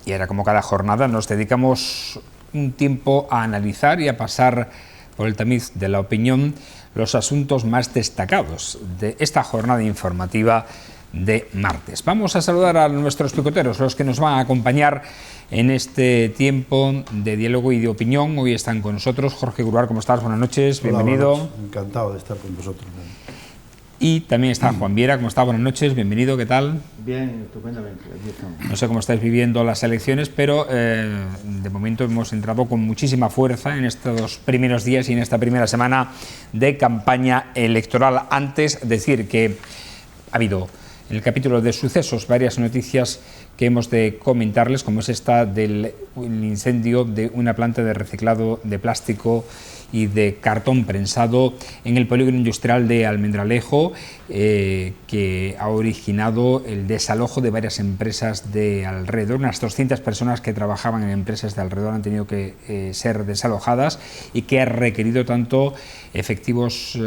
Y ahora, como cada jornada, nos dedicamos un tiempo a analizar y a pasar por el tamiz de la opinión los asuntos más destacados de esta jornada informativa de martes. Vamos a saludar a nuestros picoteros, los que nos van a acompañar en este tiempo de diálogo y de opinión. Hoy están con nosotros Jorge Gruar. ¿Cómo estás? Buenas noches, Hola, bienvenido. buenas noches. Encantado de estar con vosotros. Y también está Juan Viera. ¿Cómo está? Buenas noches, bienvenido, ¿qué tal? Bien, estupendamente, aquí estamos. No sé cómo estáis viviendo las elecciones, pero de momento hemos entrado con muchísima fuerza en estos primeros días y en esta primera semana de campaña electoral. Antes, decir que ha habido en el capítulo de sucesos varias noticias que hemos de comentarles, como es esta del incendio de una planta de reciclado de plástico y de cartón prensado en el polígono industrial de Almendralejo, que ha originado el desalojo de varias empresas de alrededor. Unas 200 personas que trabajaban en empresas de alrededor han tenido que ser desalojadas, y que ha requerido tanto efectivos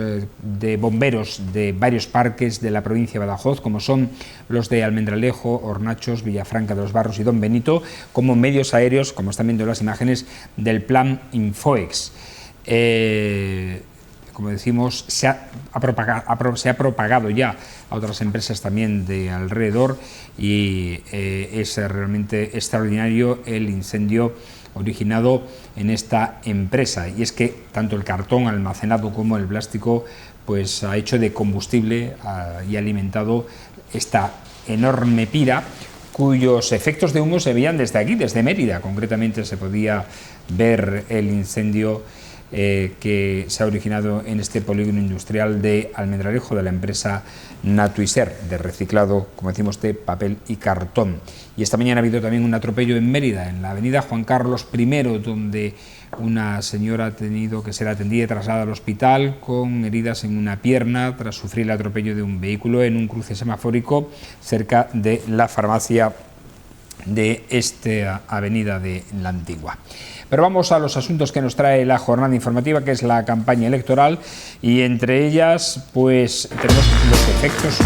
de bomberos de varios parques de la provincia de Badajoz, como son los de Almendralejo, Hornachos, Villafranca de los Barros y Don Benito, como medios aéreos, como están viendo las imágenes, del plan Infoex. Como decimos, se ha propagado ya a otras empresas también de alrededor, y es realmente extraordinario el incendio originado en esta empresa. Y es que tanto el cartón almacenado como el plástico pues ha hecho de combustible y alimentado esta enorme pira, cuyos efectos de humo se veían desde aquí, desde Mérida. Concretamente se podía ver el incendio que se ha originado en este polígono industrial de Almendralejo, de la empresa Natuiser, de reciclado, como decimos, de papel y cartón. Y esta mañana ha habido también un atropello en Mérida, en la avenida Juan Carlos I, donde una señora ha tenido que ser atendida y trasladada al hospital con heridas en una pierna tras sufrir el atropello de un vehículo en un cruce semafórico cerca de la farmacia de esta avenida de la Antigua. Pero vamos a los asuntos que nos trae la jornada informativa, que es la campaña electoral, y entre ellas pues tenemos los efectos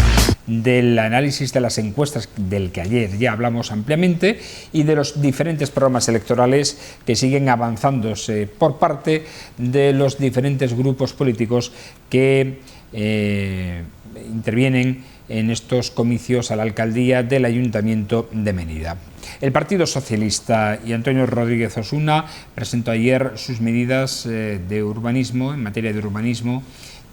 del análisis de las encuestas, del que ayer ya hablamos ampliamente, y de los diferentes programas electorales que siguen avanzándose por parte de los diferentes grupos políticos que intervienen en estos comicios a la alcaldía del Ayuntamiento de Mérida. El Partido Socialista y Antonio Rodríguez Osuna presentó ayer sus medidas de urbanismo, en materia de urbanismo,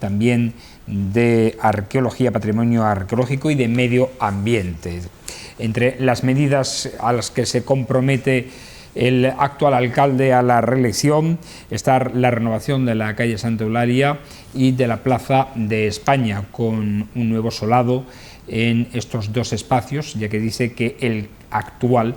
también de arqueología, patrimonio arqueológico y de medio ambiente. Entre las medidas a las que se compromete el actual alcalde a la reelección está la renovación de la calle Santa Eulalia y de la Plaza de España, con un nuevo solado en estos dos espacios, ya que dice que el actual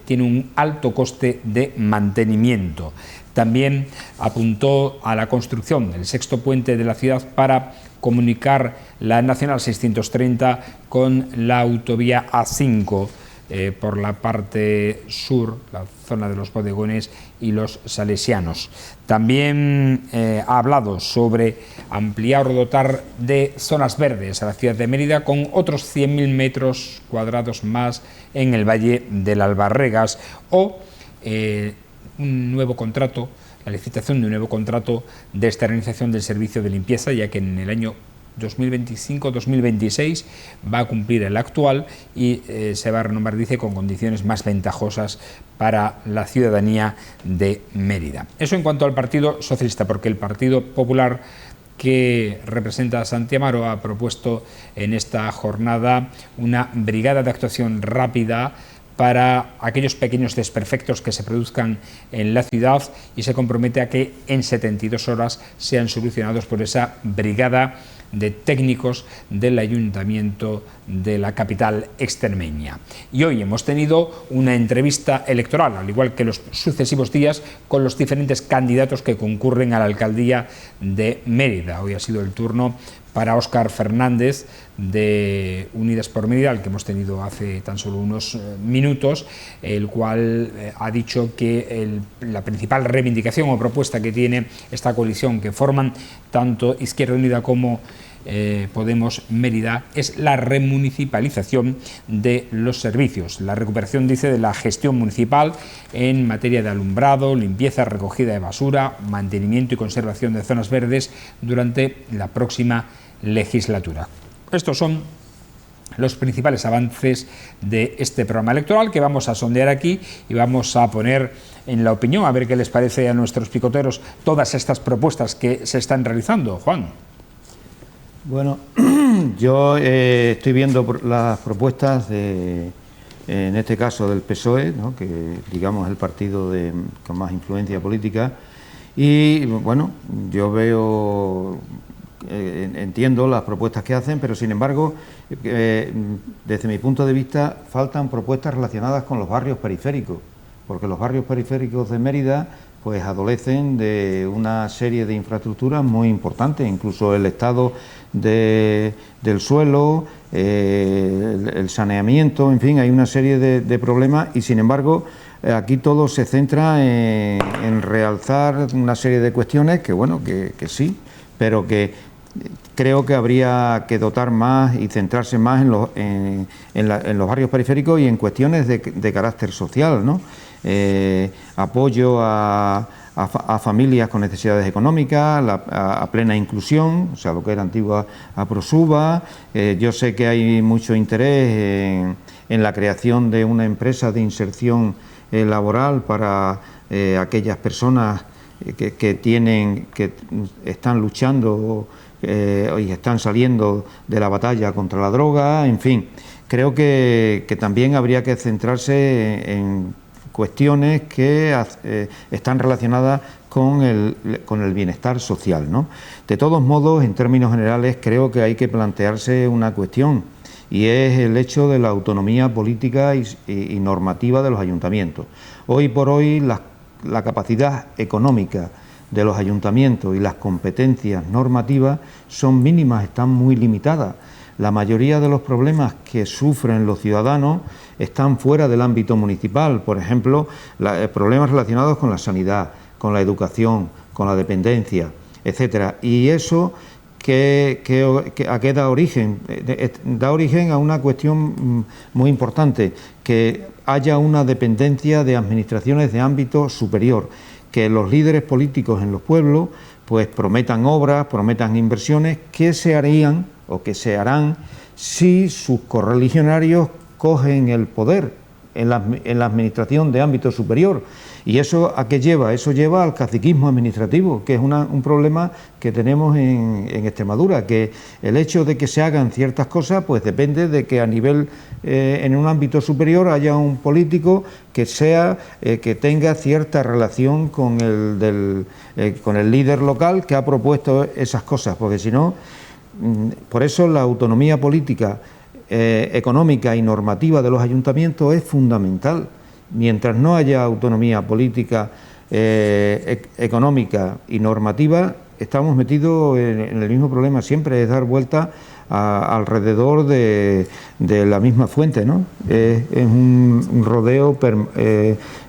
tiene un alto coste de mantenimiento. También apuntó a la construcción del sexto puente de la ciudad para comunicar la Nacional 630 con la autovía A5 por la parte sur, la zona de los bodegones y los salesianos. También ha hablado sobre ampliar o dotar de zonas verdes a la ciudad de Mérida, con otros 100.000 metros cuadrados más en el Valle del Albarregas, o un nuevo contrato, la licitación de un nuevo contrato de externalización del servicio de limpieza, ya que en el año 2025-2026 va a cumplir el actual y se va a renovar, dice, con condiciones más ventajosas para la ciudadanía de Mérida. Eso en cuanto al Partido Socialista, porque el Partido Popular, que representa a Santi Amaro, ha propuesto en esta jornada una brigada de actuación rápida para aquellos pequeños desperfectos que se produzcan en la ciudad, y se compromete a que en 72 horas sean solucionados por esa brigada de técnicos del Ayuntamiento de la capital extremeña. Y hoy hemos tenido una entrevista electoral, al igual que los sucesivos días, con los diferentes candidatos que concurren a la alcaldía de Mérida. Hoy ha sido el turno para Óscar Fernández, de Unidas por Mérida, al que hemos tenido hace tan solo unos minutos, el cual ha dicho que la principal reivindicación o propuesta que tiene esta coalición, que forman tanto Izquierda Unida como Podemos Mérida es la remunicipalización de los servicios. La recuperación, dice, de la gestión municipal en materia de alumbrado, limpieza, recogida de basura, mantenimiento y conservación de zonas verdes durante la próxima legislatura. Estos son los principales avances de este programa electoral que vamos a sondear aquí y vamos a poner en la opinión, a ver qué les parece a nuestros picoteros todas estas propuestas que se están realizando. Juan. Bueno, yo estoy viendo las propuestas en este caso del PSOE, ¿no?, que digamos es el partido con más influencia política, y bueno, yo veo, entiendo las propuestas que hacen, pero sin embargo, desde mi punto de vista, faltan propuestas relacionadas con los barrios periféricos, porque los barrios periféricos de Mérida pues adolecen de una serie de infraestructuras muy importantes, incluso el estado del suelo, el saneamiento, en fin, hay una serie de problemas y sin embargo aquí todo se centra en realzar una serie de cuestiones que bueno, que sí, pero que creo que habría que dotar más y centrarse más en los barrios periféricos y en cuestiones de carácter social, ¿no? Apoyo a familias con necesidades económicas, a plena inclusión, o sea, lo que era antigua Aprosuba. Yo sé que hay mucho interés en la creación de una empresa de inserción laboral para aquellas personas que están luchando y están saliendo de la batalla contra la droga, en fin. Creo que también habría que centrarse en cuestiones que están relacionadas con el bienestar social, ¿no? De todos modos, en términos generales, creo que hay que plantearse una cuestión y es el hecho de la autonomía política y normativa de los ayuntamientos. Hoy por hoy la capacidad económica de los ayuntamientos y las competencias normativas son mínimas, están muy limitadas. La mayoría de los problemas que sufren los ciudadanos están fuera del ámbito municipal, por ejemplo, problemas relacionados con la sanidad, con la educación, con la dependencia, etcétera. Y eso ¿a qué da origen? Da origen a una cuestión muy importante, que haya una dependencia de administraciones de ámbito superior, que los líderes políticos en los pueblos pues prometan obras, prometan inversiones que se harían o que se harán si sus correligionarios cogen el poder en la administración de ámbito superior. ¿Y eso a qué lleva? Eso lleva al caciquismo administrativo, que es un problema que tenemos en Extremadura, que el hecho de que se hagan ciertas cosas pues depende de que a nivel, en un ámbito superior, haya un político que tenga cierta relación con el líder local que ha propuesto esas cosas, porque si no, por eso la autonomía política, económica y normativa de los ayuntamientos es fundamental. Mientras no haya autonomía política, económica y normativa, estamos metidos en el mismo problema siempre, es dar vuelta alrededor de la misma fuente, ¿no? Es un rodeo,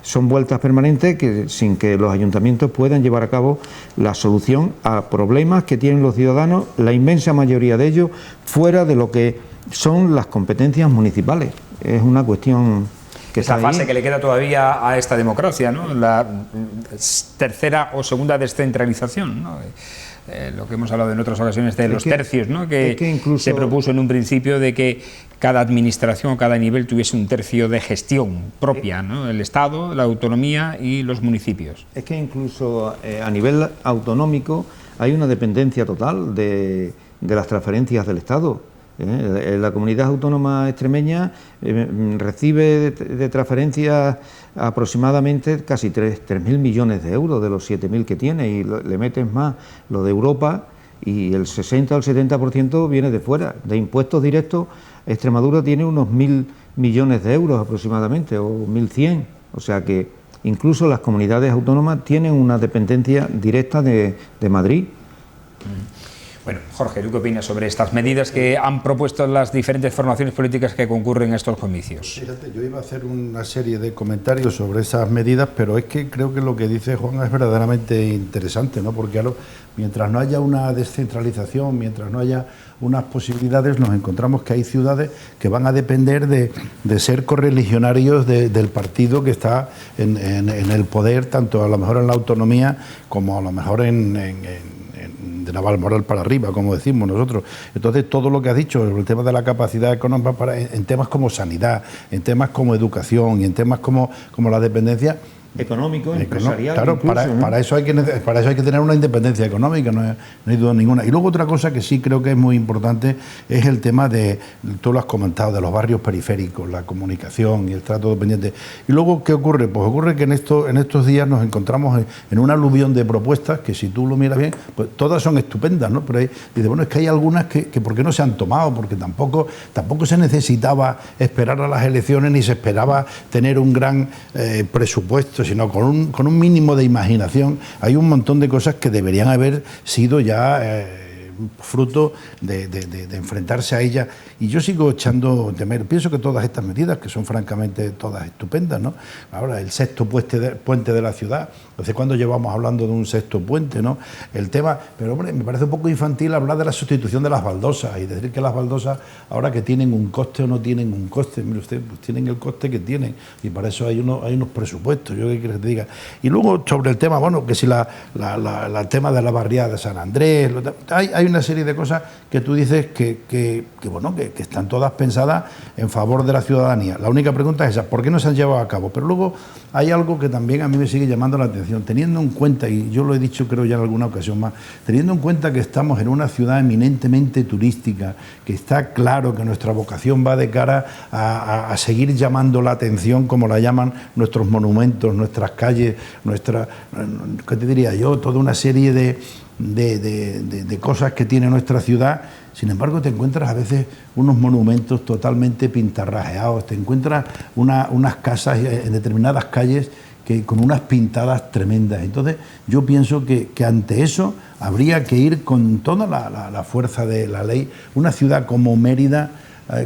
son vueltas permanentes sin que los ayuntamientos puedan llevar a cabo la solución a problemas que tienen los ciudadanos, la inmensa mayoría de ellos, fuera de lo que son las competencias municipales. Es una cuestión que esa fase que le queda todavía a esta democracia, ¿no? La tercera o segunda descentralización, ¿no? Lo que hemos hablado en otras ocasiones de los tercios, ¿no? Que incluso se propuso en un principio de que cada administración o cada nivel tuviese un tercio de gestión propia, ¿no? El Estado, la autonomía y los municipios. Es que incluso a nivel autonómico hay una dependencia total de las transferencias del Estado. La comunidad autónoma extremeña recibe de transferencias aproximadamente casi 3.000 millones de euros de los 7.000 que tiene, y le metes más lo de Europa y el 60 o el 70% viene de fuera. De impuestos directos, Extremadura tiene unos 1.000 millones de euros aproximadamente, o 1.100, o sea que incluso las comunidades autónomas tienen una dependencia directa de Madrid. Bueno, Jorge, ¿tú qué opinas sobre estas medidas que han propuesto las diferentes formaciones políticas que concurren en estos comicios? Fíjate, yo iba a hacer una serie de comentarios sobre esas medidas, pero es que creo que lo que dice Juan es verdaderamente interesante, ¿no? Porque claro, mientras no haya una descentralización, mientras no haya unas posibilidades, nos encontramos que hay ciudades que van a depender de ser correligionarios del partido que está en el poder, tanto a lo mejor en la autonomía como a lo mejor de Navalmoral para arriba, como decimos nosotros. Entonces, todo lo que has dicho sobre el tema de la capacidad económica en temas como sanidad, en temas como educación y en temas como la dependencia, económico, empresarial. Claro, incluso, ¿no? para eso hay que tener una independencia económica, no hay duda ninguna. Y luego otra cosa que sí creo que es muy importante es el tema tú lo has comentado, de los barrios periféricos, la comunicación y el trato dependiente. Y luego, ¿qué ocurre? Pues ocurre que en estos días nos encontramos en un aluvión de propuestas que, si tú lo miras bien, pues todas son estupendas, ¿no? Pero dice, bueno, es que hay algunas que ¿por qué no se han tomado? Porque tampoco se necesitaba esperar a las elecciones ni se esperaba tener un gran presupuesto, sino con un mínimo de imaginación. Hay un montón de cosas que deberían haber sido ya fruto de enfrentarse a ella, y yo sigo echando de menos. Pienso que todas estas medidas, que son francamente todas estupendas, ¿no? Ahora, el sexto puente de la ciudad, ¿desde cuándo llevamos hablando de un sexto puente, no? El tema, pero hombre, me parece un poco infantil hablar de la sustitución de las baldosas y decir que las baldosas, ahora que tienen un coste o no tienen un coste. Mire usted, pues tienen el coste que tienen, y para eso hay unos presupuestos. Yo qué quiero que te diga. Y luego, sobre el tema, bueno, que si el tema de la barriada de San Andrés, hay una serie de cosas que tú dices que están todas pensadas en favor de la ciudadanía. La única pregunta es esa: ¿por qué no se han llevado a cabo? Pero luego hay algo que también a mí me sigue llamando la atención, teniendo en cuenta, y yo lo he dicho creo ya en alguna ocasión más, teniendo en cuenta que estamos en una ciudad eminentemente turística, que está claro que nuestra vocación va de cara a seguir llamando la atención, como la llaman nuestros monumentos, nuestras calles, ¿qué te diría yo? Toda una serie de cosas que tiene nuestra ciudad. Sin embargo, te encuentras a veces unos monumentos totalmente pintarrajeados, te encuentras unas casas en determinadas calles con unas pintadas tremendas. Entonces, yo pienso que ante eso habría que ir con toda la fuerza de la ley. Una ciudad como Mérida,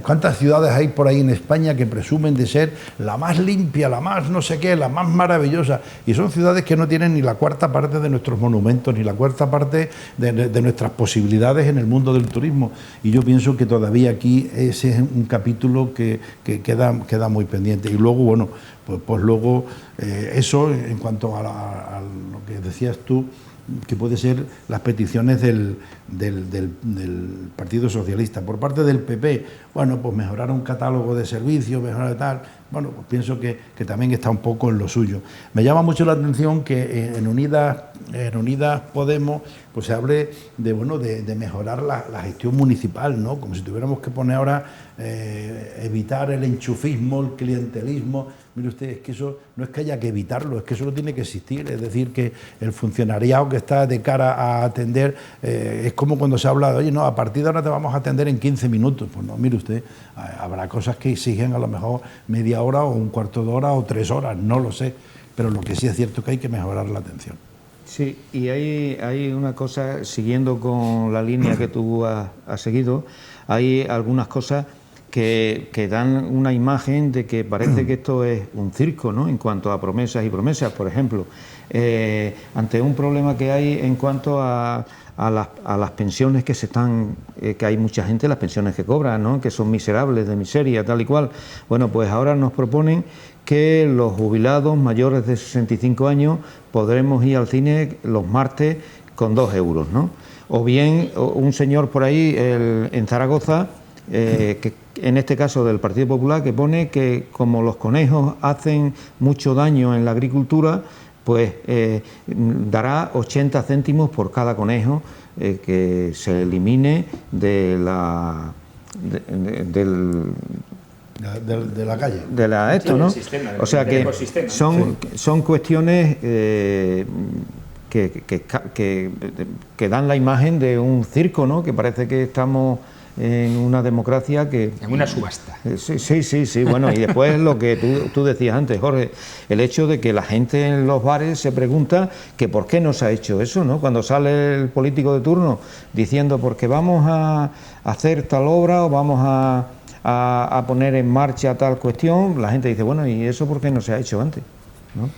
¿cuántas ciudades hay por ahí en España que presumen de ser la más limpia, la más no sé qué, la más maravillosa? Y son ciudades que no tienen ni la cuarta parte de nuestros monumentos, ni la cuarta parte de nuestras posibilidades en el mundo del turismo. Y yo pienso que todavía aquí ese es un capítulo que queda muy pendiente. Y luego, bueno, pues luego eso en cuanto a lo que decías tú, que puede ser las peticiones del Partido Socialista. Por parte del PP, bueno, pues mejorar un catálogo de servicios, mejorar tal, bueno, pues pienso que también está un poco en lo suyo. Me llama mucho la atención que en Unidas Podemos pues se hable de mejorar la gestión municipal, ¿no? Como si tuviéramos que poner ahora, evitar el enchufismo, el clientelismo. Mire usted, es que eso no es que haya que evitarlo, es que eso no tiene que existir. Es decir, que el funcionariado que está de cara a atender, es como cuando se habla de, oye, no, a partir de ahora te vamos a atender en 15 minutos. Pues no, mire usted, habrá cosas que exigen a lo mejor media hora o un cuarto de hora o 3 horas, no lo sé, pero lo que sí es cierto es que hay que mejorar la atención. Sí, y hay una cosa, siguiendo con la línea que tú has seguido, hay algunas cosas que dan una imagen de que parece que esto es un circo, ¿no? En cuanto a promesas y promesas. Por ejemplo, ante un problema que hay en cuanto a las pensiones que hay mucha gente, las pensiones que cobran, ¿no? Que son miserables, de miseria, tal y cual. Bueno, pues ahora nos proponen que los jubilados mayores de 65 años podremos ir al cine los martes con 2 euros, ¿no? O bien un señor por ahí en Zaragoza, que en este caso del Partido Popular, que pone que como los conejos hacen mucho daño en la agricultura, pues dará 80 céntimos por cada conejo que se elimine de la calle. ¿no? Sistema, o sea que son cuestiones que dan la imagen de un circo, ¿no? Que parece que estamos en una democracia que... En una subasta. Sí, bueno, y después lo que tú decías antes, Jorge, el hecho de que la gente en los bares se pregunta que por qué no se ha hecho eso, ¿no? Cuando sale el político de turno diciendo porque vamos a hacer tal obra o vamos a poner en marcha tal cuestión, la gente dice, bueno, ¿y eso por qué no se ha hecho antes? ¿No?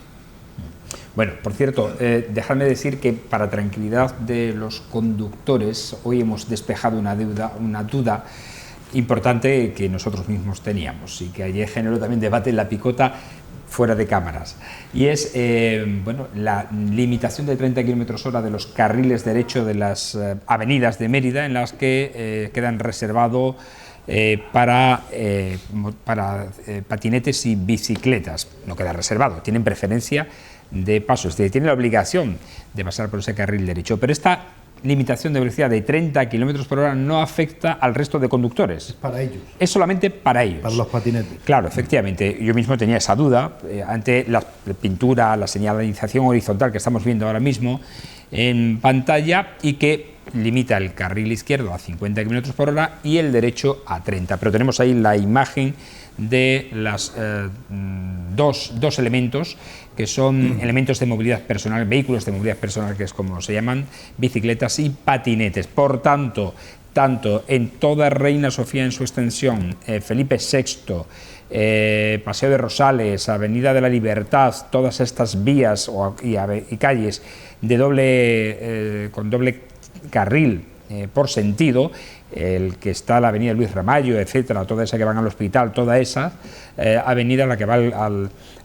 Bueno, por cierto, dejadme decir que para tranquilidad de los conductores, hoy hemos despejado una duda importante que nosotros mismos teníamos y que ayer generó también debate en la picota fuera de cámaras, y es bueno, la limitación de 30 km/h de los carriles derecho de las avenidas de Mérida, en las que quedan reservados para patinetes y bicicletas. No queda reservado, tienen preferencia de paso, es decir, tienen la obligación de pasar por ese carril derecho, pero esta limitación de velocidad de 30 km/h no afecta al resto de conductores. Es para ellos. Es solamente para ellos. Para los patinetes. Claro, efectivamente. Yo mismo tenía esa duda ante la pintura, la señalización horizontal que estamos viendo ahora mismo en pantalla y que limita el carril izquierdo a 50 km/h y el derecho a 30. Pero tenemos ahí la imagen de las dos elementos que son elementos de movilidad personal, vehículos de movilidad personal, que es como se llaman, bicicletas y patinetes. Por tanto, en toda Reina Sofía en su extensión, Felipe VI, Paseo de Rosales, Avenida de la Libertad, todas estas vías y calles de con doble carril por sentido, el que está la avenida Luis Ramallo, etcétera, toda esa que van al hospital, toda esa avenida, la que va a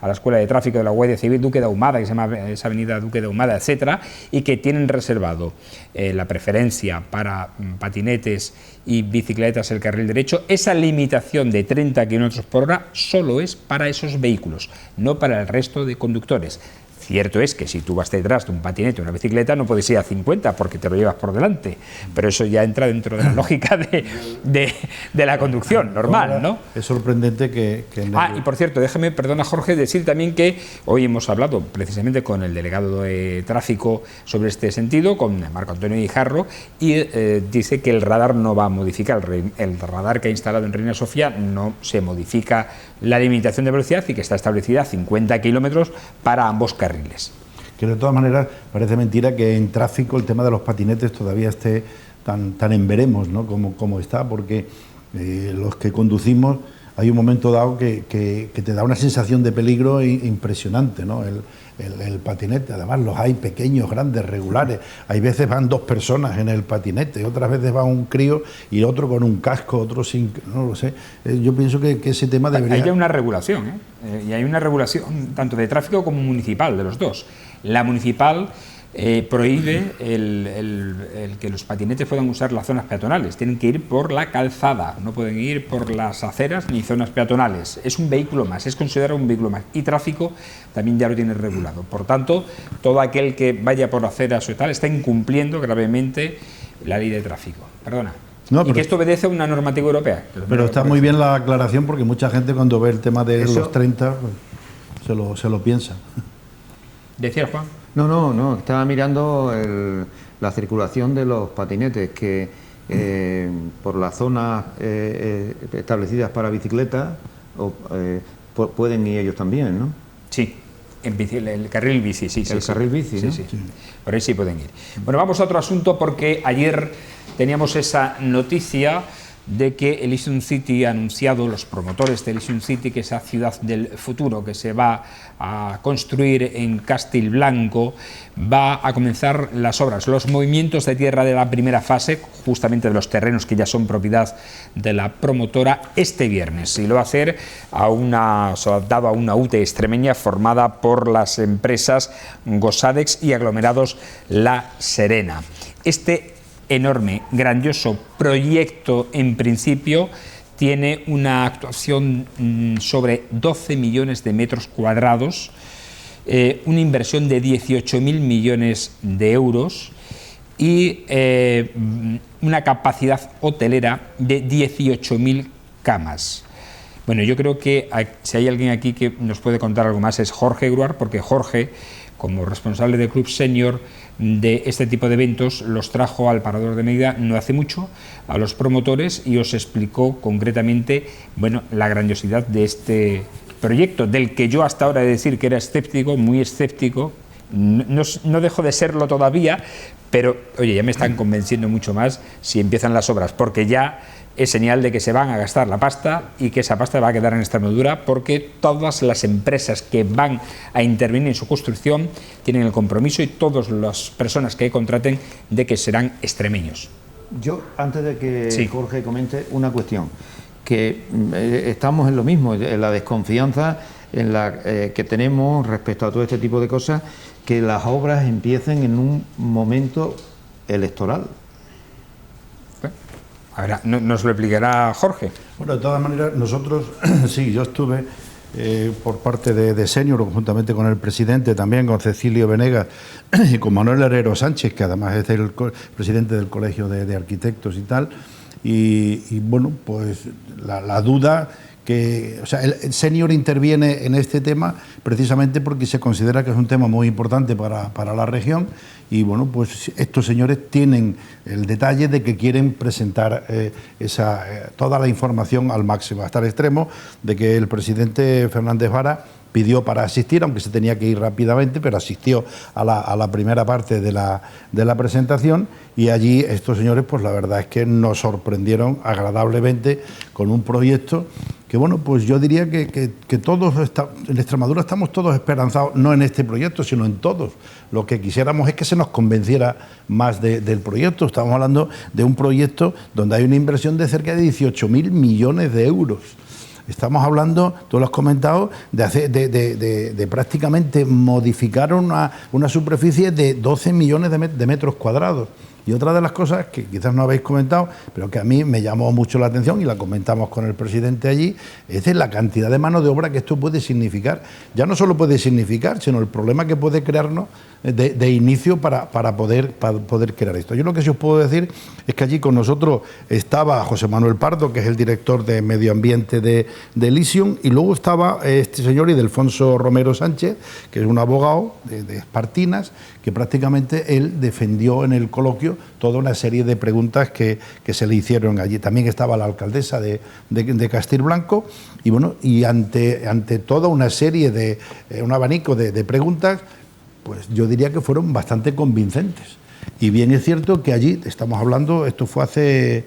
la Escuela de Tráfico de la Guardia Civil Duque de Ahumada, que se llama esa avenida Duque de Ahumada, etcétera, y que tienen reservado la preferencia para patinetes y bicicletas el carril derecho. Esa limitación de 30 km/h solo es para esos vehículos, no para el resto de conductores. Cierto es que si tú vas detrás de un patinete o una bicicleta no puedes ir a 50 porque te lo llevas por delante, pero eso ya entra dentro de la lógica de la conducción normal, ¿no? Es sorprendente que y por cierto, déjame, perdona Jorge, decir también que hoy hemos hablado precisamente con el delegado de tráfico sobre este sentido, con Marco Antonio Guijarro, y dice que el radar no va a modificar, el radar que ha instalado en Reina Sofía no se modifica la limitación de velocidad y que está establecida a 50 kilómetros para ambos carriles. Que de todas maneras parece mentira que en tráfico el tema de los patinetes todavía esté tan en veremos, ¿no? como está, porque los que conducimos hay un momento dado que te da una sensación de peligro impresionante, ¿no? El patinete, además los hay pequeños, grandes, regulares, hay veces van dos personas en el patinete, otras veces va un crío y otro con un casco, otro sin, no lo sé. Yo pienso que ese tema debería... Hay una regulación, y hay una regulación tanto de tráfico como municipal, de los dos. La municipal prohíbe el que los patinetes puedan usar las zonas peatonales, tienen que ir por la calzada, no pueden ir por las aceras ni zonas peatonales. Es un vehículo más, es considerado un vehículo más, y tráfico también ya lo tiene regulado. Por tanto, todo aquel que vaya por aceras o tal está incumpliendo gravemente la ley de tráfico. Perdona. No, y que esto obedece a una normativa europea. Pero está muy bien la aclaración, porque mucha gente cuando ve el tema de los 30 pues, se lo piensa. ¿Decía Juan? No, estaba mirando la circulación de los patinetes, que por las zonas establecidas para bicicletas pueden ir ellos también, ¿no? Sí, el carril bici, sí. El carril bici, ¿no? Sí. Por ahí sí pueden ir. Bueno, vamos a otro asunto, porque ayer teníamos esa noticia de que Elysium City ha anunciado, los promotores de Elysium City, que esa ciudad del futuro que se va a construir en Castilblanco, va a comenzar las obras, los movimientos de tierra de la primera fase, justamente de los terrenos que ya son propiedad de la promotora, este viernes, y lo va a hacer dado a una UTE extremeña formada por las empresas Gosadex y Aglomerados La Serena. Este enorme, grandioso proyecto, en principio, tiene una actuación sobre 12 millones de metros cuadrados, una inversión de 18.000 millones de euros y una capacidad hotelera de 18.000 camas. Bueno, yo creo que si hay alguien aquí que nos puede contar algo más es Jorge Gruar, porque Jorge, como responsable del Club Senior de este tipo de eventos, los trajo al Parador de Mérida no hace mucho, a los promotores, y os explicó concretamente, bueno, la grandiosidad de este proyecto, del que yo hasta ahora he de decir que era escéptico, muy escéptico. No dejo de serlo todavía, pero oye, ya me están convenciendo mucho más si empiezan las obras, porque ya es señal de que se van a gastar la pasta y que esa pasta va a quedar en Extremadura, porque todas las empresas que van a intervenir en su construcción tienen el compromiso, y todas las personas que contraten, de que serán extremeños. Yo, antes de que Sí. Jorge comente, una cuestión, que estamos en lo mismo, en la desconfianza en la que tenemos respecto a todo este tipo de cosas, que las obras empiecen en un momento electoral. A ver, nos lo explicará Jorge. Bueno, de todas maneras, nosotros, sí, yo estuve por parte de Senior, conjuntamente con el presidente, también con Cecilio Venegas y con Manuel Herrero Sánchez, que además es el presidente del Colegio de Arquitectos y tal, y bueno, pues la duda que, o sea, el Senior interviene en este tema precisamente porque se considera que es un tema muy importante para la región, y bueno, pues estos señores tienen el detalle de que quieren presentar toda la información al máximo, hasta el extremo de que el presidente Fernández Vara pidió para asistir, aunque se tenía que ir rápidamente, pero asistió a la primera parte de la presentación, y allí estos señores, pues la verdad es que nos sorprendieron agradablemente con un proyecto que, bueno, pues yo diría que todos en Extremadura estamos todos esperanzados, no en este proyecto, sino en todos. Lo que quisiéramos es que se nos convenciera más del proyecto. Estamos hablando de un proyecto donde hay una inversión de cerca de 18.000 millones de euros. Estamos hablando, tú lo has comentado, de prácticamente modificar una superficie de 12 millones de metros cuadrados. Y otra de las cosas que quizás no habéis comentado, pero que a mí me llamó mucho la atención, y la comentamos con el presidente allí, es de la cantidad de mano de obra que esto puede significar. Ya no solo puede significar, sino el problema que puede crearnos de inicio para poder crear esto. Yo lo que sí os puedo decir es que allí con nosotros estaba José Manuel Pardo, que es el director de Medio Ambiente de Elysium, y luego estaba este señor Ildefonso Romero Sánchez, que es un abogado de Espartinas, que prácticamente él defendió en el coloquio toda una serie de preguntas que se le hicieron allí. También estaba la alcaldesa de Castilblanco, y bueno, y ante toda una serie de un abanico de preguntas, pues yo diría que fueron bastante convincentes. Y bien es cierto que allí, estamos hablando, esto fue hace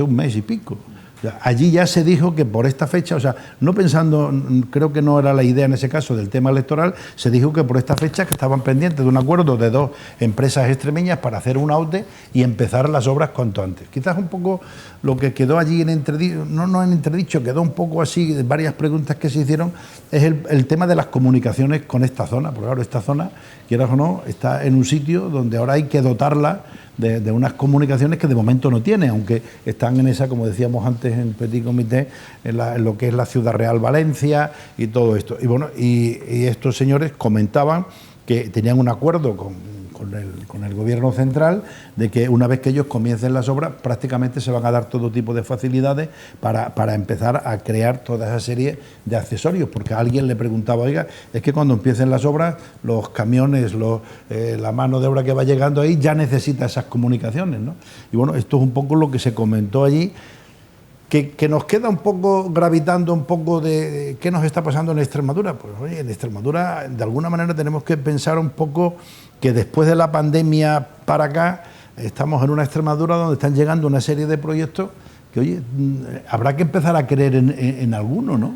un mes y pico. O sea, allí ya se dijo que por esta fecha, o sea, no pensando, creo que no era la idea en ese caso del tema electoral, se dijo que por esta fecha que estaban pendientes de un acuerdo de dos empresas extremeñas para hacer un AUTE y empezar las obras cuanto antes. Quizás un poco lo que quedó allí en entredicho, no en entredicho, quedó un poco así, varias preguntas que se hicieron, es el tema de las comunicaciones con esta zona, porque claro, esta zona, quieras o no, está en un sitio donde ahora hay que dotarla de unas comunicaciones que de momento no tiene, aunque están en esa, como decíamos antes en Petit Comité, en lo que es la Ciudad Real Valencia y todo esto. Y bueno, y estos señores comentaban que tenían un acuerdo con el gobierno central de que una vez que ellos comiencen las obras prácticamente se van a dar todo tipo de facilidades para empezar a crear toda esa serie de accesorios, porque a alguien le preguntaba, oiga, es que cuando empiecen las obras los camiones, la mano de obra que va llegando ahí ya necesita esas comunicaciones, ¿no? Y bueno, esto es un poco lo que se comentó allí, que nos queda un poco gravitando un poco de qué nos está pasando en Extremadura. Pues oye, en Extremadura de alguna manera tenemos que pensar un poco que después de la pandemia para acá estamos en una Extremadura donde están llegando una serie de proyectos que, oye, habrá que empezar a creer en alguno, ¿no?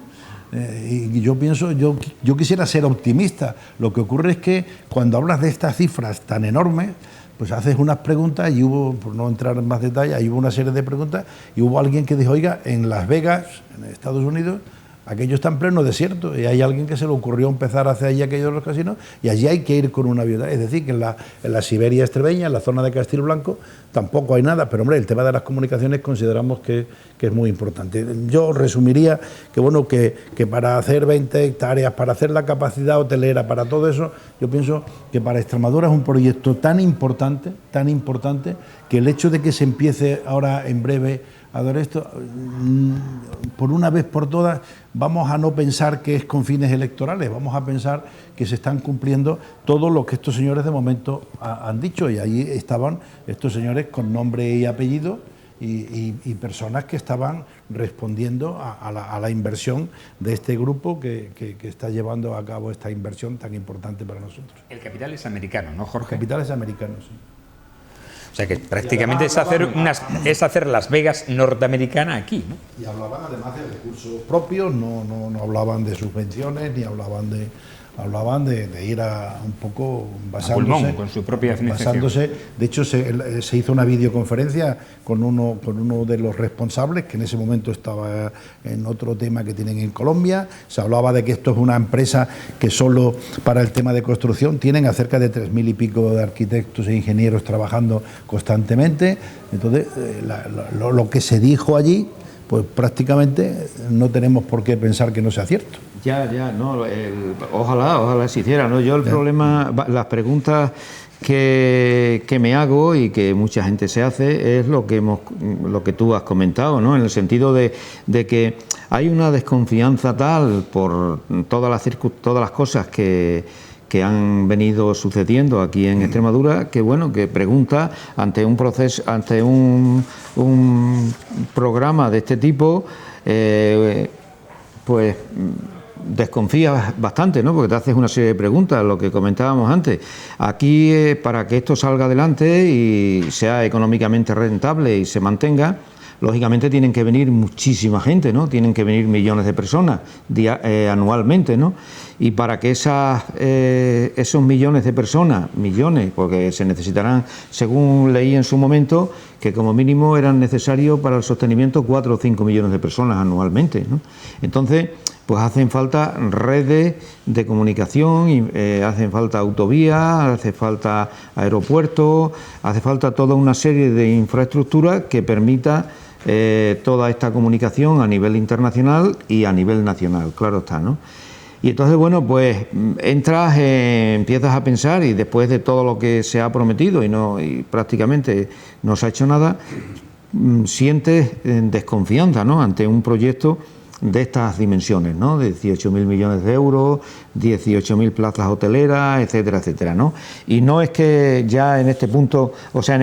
Y yo pienso, yo quisiera ser optimista. Lo que ocurre es que cuando hablas de estas cifras tan enormes, pues haces unas preguntas y hubo, por no entrar en más detalle, ahí hubo una serie de preguntas y hubo alguien que dijo, oiga, en Las Vegas, en Estados Unidos, aquello está en pleno desierto y hay alguien que se le ocurrió empezar a hacer allí aquellos de los casinos y allí hay que ir con una avión. Es decir, que en la Siberia extremeña, en la zona de Castilblanco, tampoco hay nada, pero hombre, el tema de las comunicaciones consideramos que es muy importante. Yo resumiría que bueno, que para hacer 20 hectáreas, para hacer la capacidad hotelera, para todo eso, yo pienso que para Extremadura es un proyecto tan importante, que el hecho de que se empiece ahora en breve Adoresto, por una vez por todas, vamos a no pensar que es con fines electorales, vamos a pensar que se están cumpliendo todo lo que estos señores de momento han dicho, y ahí estaban estos señores con nombre y apellido y personas que estaban respondiendo a la inversión de este grupo que está llevando a cabo esta inversión tan importante para nosotros. El capital es americano, ¿no, Jorge? El capital es americano, sí. O sea que prácticamente es hacer Las Vegas norteamericana aquí, ¿no? Y hablaban además de recursos propios, no hablaban de subvenciones, ni hablaban de ir a un poco basándose, pulmón, con su propia financiación. De hecho se hizo una videoconferencia con uno de los responsables, que en ese momento estaba en otro tema que tienen en Colombia. Se hablaba de que esto es una empresa que solo para el tema de construcción tienen a cerca de 3.000 y pico de arquitectos e ingenieros trabajando constantemente. Entonces lo que se dijo allí, pues prácticamente no tenemos por qué pensar que no sea cierto. Ojalá se hiciera, ¿no? Yo el problema, las preguntas que me hago y que mucha gente se hace es lo que tú has comentado, ¿no? En el sentido de que hay una desconfianza tal por todas las cosas que han venido sucediendo aquí en Extremadura, que bueno, que pregunta ante un proceso, ante un programa de este tipo, pues desconfías bastante, ¿no? Porque te haces una serie de preguntas, lo que comentábamos antes. Aquí, para que esto salga adelante y sea económicamente rentable y se mantenga, lógicamente tienen que venir muchísima gente, ¿no? Tienen que venir millones de personas anualmente, ¿no? Y para que esos millones de personas, porque se necesitarán, según leí en su momento, que como mínimo eran necesarios para el sostenimiento 4 o 5 millones de personas anualmente, ¿no? Entonces, pues hacen falta redes de comunicación, hacen falta autovías, hace falta aeropuertos, hace falta toda una serie de infraestructuras que permita toda esta comunicación a nivel internacional y a nivel nacional, claro está, ¿no? Y entonces, bueno, pues empiezas a pensar, y después de todo lo que se ha prometido y prácticamente no se ha hecho nada, sientes desconfianza, ¿no? Ante un proyecto de estas dimensiones, ¿no? De 18.000 millones de euros, 18.000 plazas hoteleras, etcétera, etcétera, ¿no? Y no es que ya en este punto, o sea, en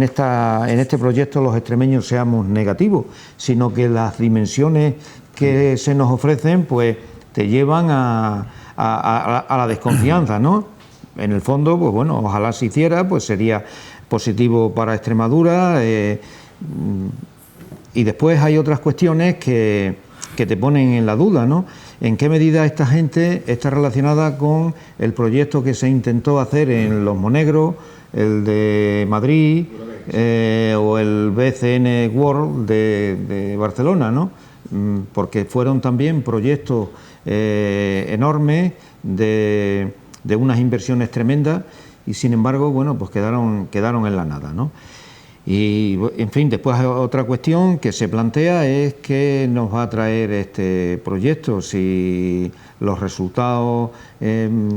este proyecto los extremeños seamos negativos, sino que las dimensiones que se nos ofrecen, pues te llevan a la desconfianza, ¿no? En el fondo, pues bueno, ojalá se hiciera, pues sería positivo para Extremadura. Y después hay otras cuestiones que te ponen en la duda, ¿no? ¿En qué medida esta gente está relacionada con el proyecto que se intentó hacer en Los Monegros, el de Madrid, o el BCN World de Barcelona, ¿no? Porque fueron también proyectos enormes de unas inversiones tremendas y sin embargo, bueno, pues quedaron en la nada, ¿no? Y, en fin, después otra cuestión que se plantea es qué nos va a traer este proyecto, si los resultados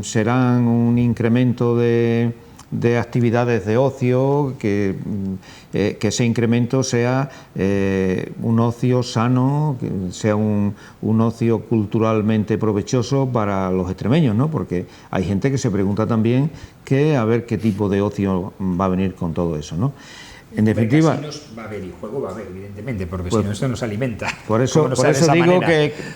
serán un incremento de actividades de ocio, que ese incremento sea un ocio sano, que sea un ocio culturalmente provechoso para los extremeños, ¿no? Porque hay gente que se pregunta también a ver qué tipo de ocio va a venir con todo eso, ¿no? En definitiva, casinos va a haber y juego va a haber, evidentemente, porque pues, si no esto nos alimenta. Por eso digo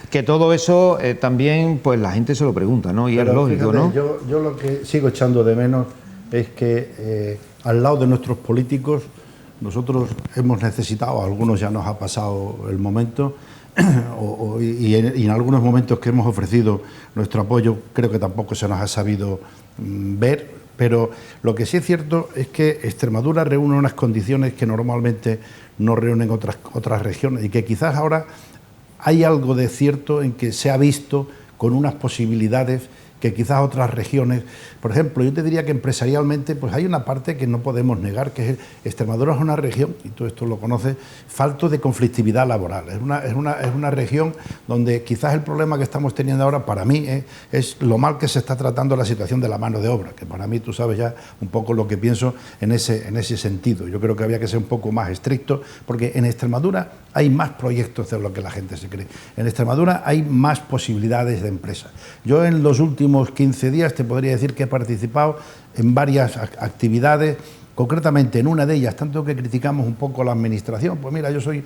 que todo eso también, pues la gente se lo pregunta, ¿no? Y pero es lógico, fíjate, ¿no? Yo lo que sigo echando de menos es que al lado de nuestros políticos nosotros hemos necesitado, a algunos ya nos ha pasado el momento, y en algunos momentos que hemos ofrecido nuestro apoyo creo que tampoco se nos ha sabido ver. Pero lo que sí es cierto es que Extremadura reúne unas condiciones que normalmente no reúnen otras regiones y que quizás ahora hay algo de cierto en que se ha visto con unas posibilidades que quizás otras regiones. Por ejemplo, yo te diría que empresarialmente pues hay una parte que no podemos negar, que es Extremadura es una región, y todo esto lo conoces, falto de conflictividad laboral. Es una región donde quizás el problema que estamos teniendo ahora para mí es lo mal que se está tratando la situación de la mano de obra, que para mí tú sabes ya un poco lo que pienso en ese sentido. Yo creo que había que ser un poco más estricto, porque en Extremadura hay más proyectos de lo que la gente se cree. En Extremadura hay más posibilidades de empresa. Yo en los últimos 15 días te podría decir que he participado en varias actividades, concretamente en una de ellas, tanto que criticamos un poco la administración. Pues mira, yo soy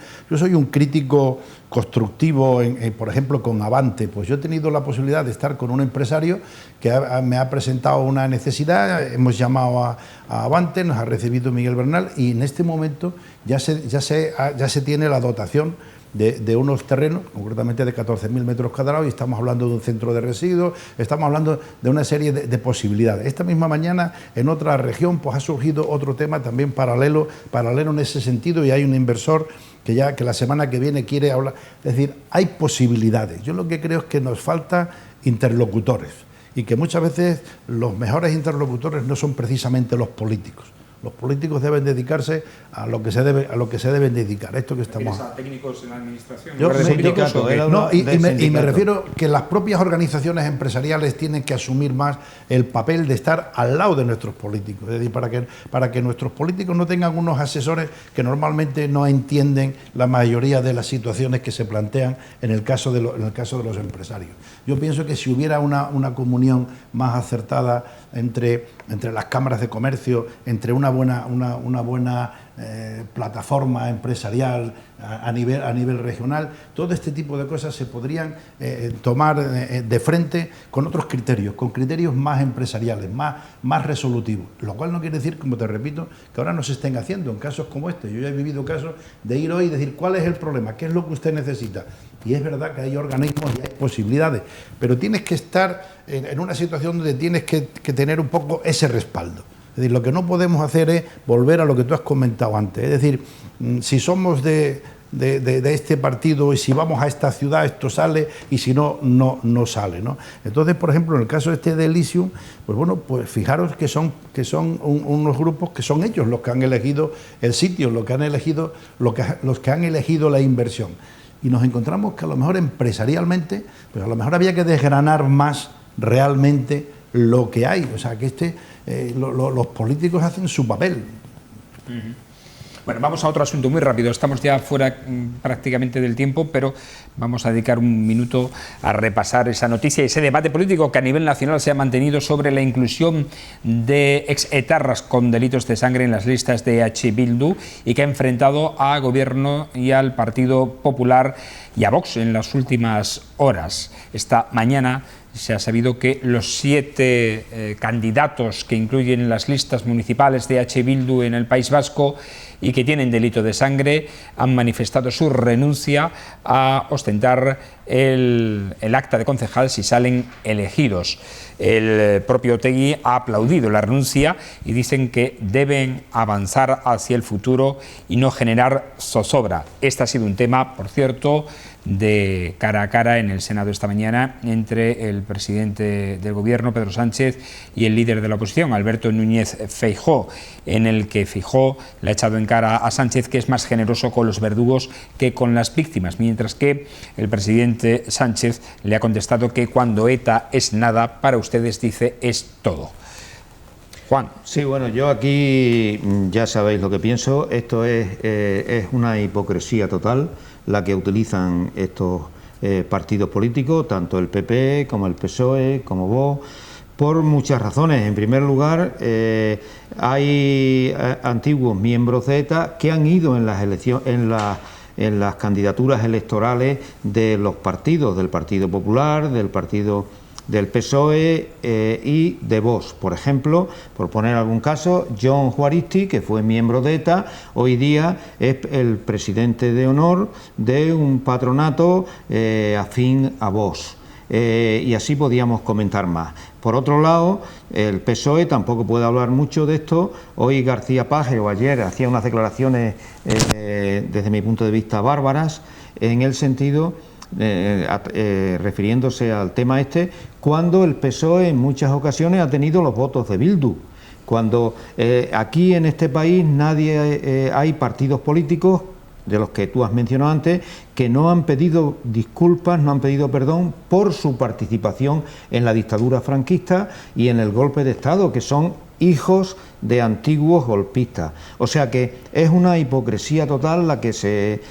un crítico constructivo, por ejemplo, con Avante. Pues yo he tenido la posibilidad de estar con un empresario que me ha presentado una necesidad, hemos llamado a Avante, nos ha recibido Miguel Bernal y en este momento ya se tiene la dotación de unos terrenos, concretamente de 14.000 metros cuadrados, y estamos hablando de un centro de residuos, estamos hablando de una serie de posibilidades. Esta misma mañana, en otra región, pues ha surgido otro tema también paralelo en ese sentido, y hay un inversor que la semana que viene quiere hablar. Es decir, hay posibilidades. Yo lo que creo es que nos falta interlocutores, y que muchas veces los mejores interlocutores no son precisamente los políticos. Los políticos deben dedicarse a lo que se deben dedicar. Esto que estamos. ¿A técnicos en la administración? Y me refiero que las propias organizaciones empresariales tienen que asumir más el papel de estar al lado de nuestros políticos. Es decir, para que nuestros políticos no tengan unos asesores que normalmente no entienden la mayoría de las situaciones que se plantean en el caso de los empresarios. Yo pienso que si hubiera una comunión más acertada entre las cámaras de comercio, entre una buena plataforma empresarial a nivel regional, todo este tipo de cosas se podrían tomar de frente con otros criterios, con criterios más empresariales, más resolutivos, lo cual no quiere decir, como te repito, que ahora no se estén haciendo en casos como este. Yo ya he vivido casos de ir hoy y decir cuál es el problema, qué es lo que usted necesita, y es verdad que hay organismos y hay posibilidades, pero tienes que estar en una situación donde tienes que tener un poco ese respaldo. Es decir, lo que no podemos hacer es volver a lo que tú has comentado antes. Es decir, si somos de este partido y si vamos a esta ciudad esto sale y si no sale, ¿no? Entonces, por ejemplo, en el caso de Elysium, pues bueno, pues fijaros que son unos grupos que son ellos los que han elegido el sitio, los que han elegido la inversión. Y nos encontramos que a lo mejor empresarialmente, pues a lo mejor había que desgranar más realmente lo que hay. O sea, que los políticos hacen su papel. Bueno, vamos a otro asunto muy rápido. Estamos ya fuera prácticamente del tiempo, pero vamos a dedicar un minuto a repasar esa noticia y ese debate político que a nivel nacional se ha mantenido sobre la inclusión de exetarras con delitos de sangre en las listas de H. Bildu y que ha enfrentado a Gobierno y al Partido Popular y a Vox en las últimas horas. Esta mañana se ha sabido que los 7 candidatos que incluyen las listas municipales de H. Bildu en el País Vasco y que tienen delito de sangre han manifestado su renuncia a ostentar el acta de concejal si salen elegidos. El propio Otegi ha aplaudido la renuncia y dicen que deben avanzar hacia el futuro y no generar zozobra. Este ha sido un tema, por cierto, de cara a cara en el Senado esta mañana entre el presidente del Gobierno, Pedro Sánchez, y el líder de la oposición, Alberto Núñez Feijóo, en el que Feijóo le ha echado en cara a Sánchez que es más generoso con los verdugos que con las víctimas, mientras que el presidente Sánchez le ha contestado que cuando ETA es nada, para ustedes, dice, es todo. Juan. Sí, bueno, yo aquí ya sabéis lo que pienso. Esto es una hipocresía total la que utilizan estos partidos políticos, tanto el PP como el PSOE, como Vox, por muchas razones. En primer lugar, hay antiguos miembros de ETA que han ido en las elecciones, en las candidaturas electorales de los partidos, del Partido Popular, del PSOE y de Vox. Por ejemplo, por poner algún caso, Jon Juaristi, que fue miembro de ETA, hoy día es el presidente de honor de un patronato afín a Vox. Y así podíamos comentar más. Por otro lado, el PSOE tampoco puede hablar mucho de esto. Hoy García Paje, o ayer, hacía unas declaraciones desde mi punto de vista bárbaras, en el sentido refiriéndose al tema este, cuando el PSOE en muchas ocasiones ha tenido los votos de Bildu. Cuando aquí en este país hay partidos políticos, de los que tú has mencionado antes, que no han pedido disculpas, no han pedido perdón por su participación en la dictadura franquista y en el golpe de Estado, que son hijos de antiguos golpistas. O sea que es una hipocresía total la que se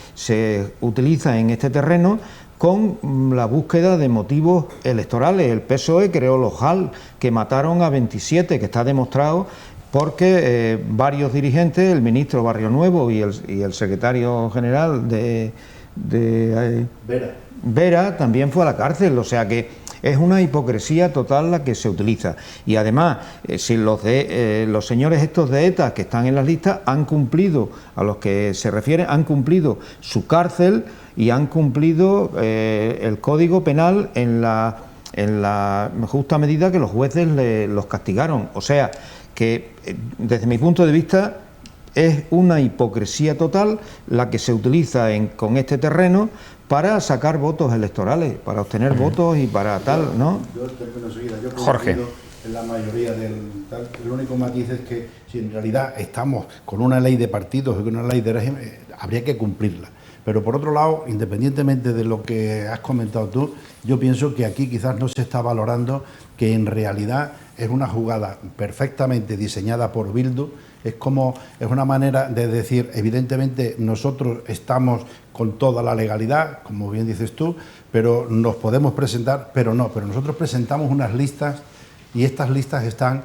utiliza en este terreno con la búsqueda de motivos electorales. El PSOE creó los JAL, que mataron a 27, que está demostrado porque varios dirigentes, el ministro Barrio Nuevo y el secretario general de Vera, también fue a la cárcel. O sea que es una hipocresía total la que se utiliza. Y además, si los señores estos de ETA que están en las listas han cumplido, a los que se refiere, han cumplido su cárcel y han cumplido el Código Penal en la justa medida que los jueces los castigaron. O sea que desde mi punto de vista es una hipocresía total la que se utiliza con este terreno para sacar votos electorales, para obtener votos y para tal, ¿no? Yo termino enseguida. Yo Jorge. En la mayoría del tal, el único matiz es que si en realidad estamos con una ley de partidos y con una ley de régimen, habría que cumplirla. Pero por otro lado, independientemente de lo que has comentado tú, yo pienso que aquí quizás no se está valorando que en realidad es una jugada perfectamente diseñada por Bildu. Es una manera de decir, evidentemente nosotros estamos con toda la legalidad, como bien dices tú, pero nos podemos presentar, pero nosotros presentamos unas listas y estas listas están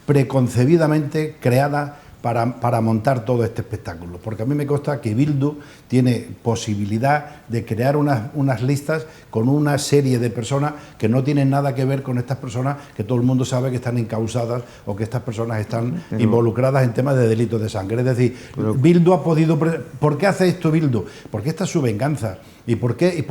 preconcebidamente creadas para montar todo este espectáculo, porque a mí me consta que Bildu tiene posibilidad de crear unas listas con una serie de personas que no tienen nada que ver con estas personas que todo el mundo sabe que están encausadas o que estas personas están involucradas en temas de delitos de sangre. Es decir, Bildu ha podido... ¿Por qué hace esto Bildu? Porque esta es su venganza. ¿Y por qué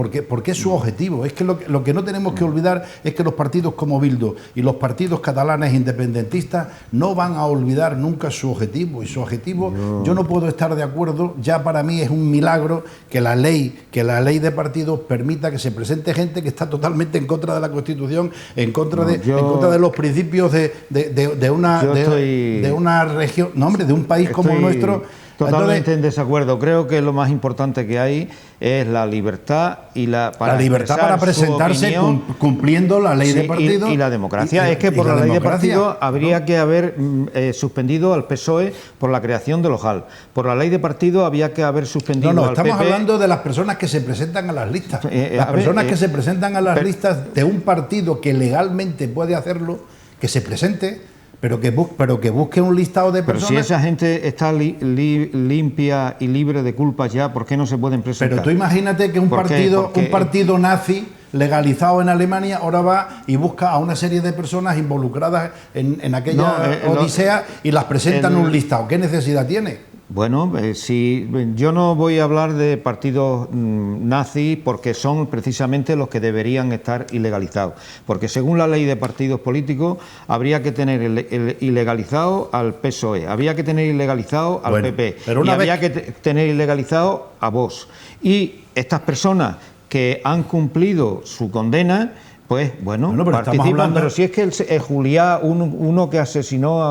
es su objetivo? Es que lo que no tenemos que olvidar es que los partidos como Bildu y los partidos catalanes independentistas no van a olvidar nunca su objetivo. Y su objetivo, yo no puedo estar de acuerdo, ya para mí es un milagro que la ley de partidos permita que se presente gente que está totalmente en contra de la Constitución, en contra de los principios de una región, no hombre, de un país como el nuestro. Totalmente en desacuerdo. Creo que lo más importante que hay es la libertad para presentarse cumpliendo la ley de partido y la democracia. Es que por la ley de partido habría que haber suspendido al PSOE por la creación de los JAL. Por la ley de partido había que haber suspendido al PP. Estamos hablando de las personas que se presentan a las listas. Las personas que se presentan a las listas de un partido que legalmente puede hacerlo, que se presente. Pero que busque un listado de personas... Pero si esa gente está limpia y libre de culpas ya, ¿por qué no se pueden presentar? Pero tú imagínate que un partido nazi legalizado en Alemania ahora va y busca a una serie de personas involucradas en aquella odisea y las presenta en un listado. ¿Qué necesidad tiene? Bueno, yo no voy a hablar de partidos nazis porque son precisamente los que deberían estar ilegalizados, porque según la ley de partidos políticos habría que tener ilegalizado al PSOE, había que tener ilegalizado al PP y había que tener ilegalizado a Vox. Y estas personas que han cumplido su condena, pues bueno, participan, pero si es que el Juliá, uno que asesinó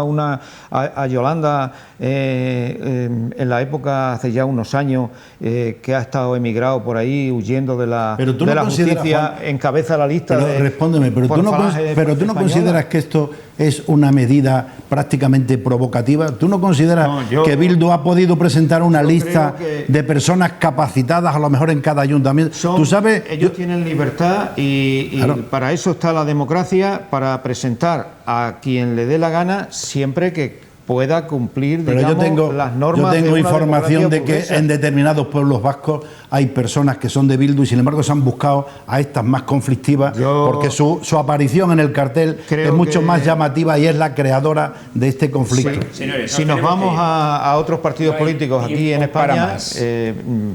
a Yolanda en la época, hace ya unos años, que ha estado emigrado por ahí huyendo de la justicia, Juan, encabeza la lista. Respóndeme, pero tú no consideras que esto es una medida prácticamente provocativa. ¿Tú no consideras que Bildu ha podido presentar una lista de personas capacitadas, a lo mejor en cada ayuntamiento? ¿Tú sabes? Ellos tienen libertad y claro, para eso está la democracia, para presentar a quien le dé la gana, siempre que pueda cumplir, las normas. Yo tengo información de que en determinados pueblos vascos hay personas que son de Bildu y sin embargo se han buscado a estas más conflictivas porque su aparición en el cartel es mucho más llamativa y es la creadora de este conflicto. Sí, señores, si nos vamos a otros partidos políticos aquí en España,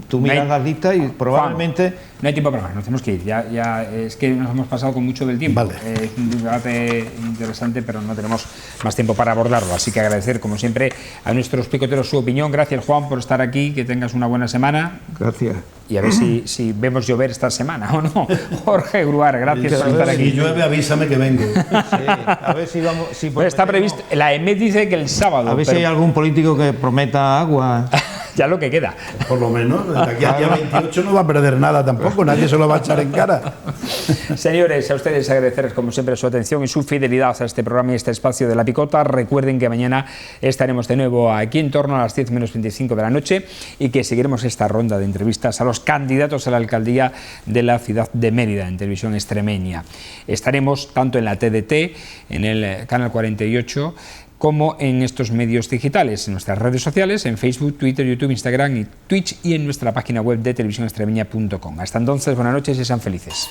tú miras las listas y probablemente... Juan, no hay tiempo para más, nos tenemos que ir. Ya es que nos hemos pasado con mucho del tiempo. Vale. Es un debate interesante, pero no tenemos más tiempo para abordarlo. Así que agradecer, como siempre, a nuestros picoteros su opinión. Gracias, Juan, por estar aquí. Que tengas una buena semana. Gracias. y a ver si vemos llover esta semana o no. Jorge Gruar, gracias por estar aquí. Si llueve, avísame que vengo. Sí, a ver si vamos. Si Pues está previsto, la EMET dice que el sábado. A ver si hay algún político que prometa agua. Ya lo que queda. Por lo menos, de aquí al día 28 no va a perder nada tampoco, nadie se lo va a echar en cara. Señores, a ustedes agradecerles como siempre su atención y su fidelidad a este programa y este espacio de La Picota. Recuerden que mañana estaremos de nuevo aquí en torno a las 10 menos 25 de la noche y que seguiremos esta ronda de entrevistas a los candidatos a la alcaldía de la ciudad de Mérida en televisión extremeña. Estaremos tanto en la TDT, en el canal 48, como en estos medios digitales, en nuestras redes sociales, en Facebook, Twitter, YouTube, Instagram y Twitch, y en nuestra página web de televisiónextremeña.com. Hasta entonces, buenas noches y sean felices.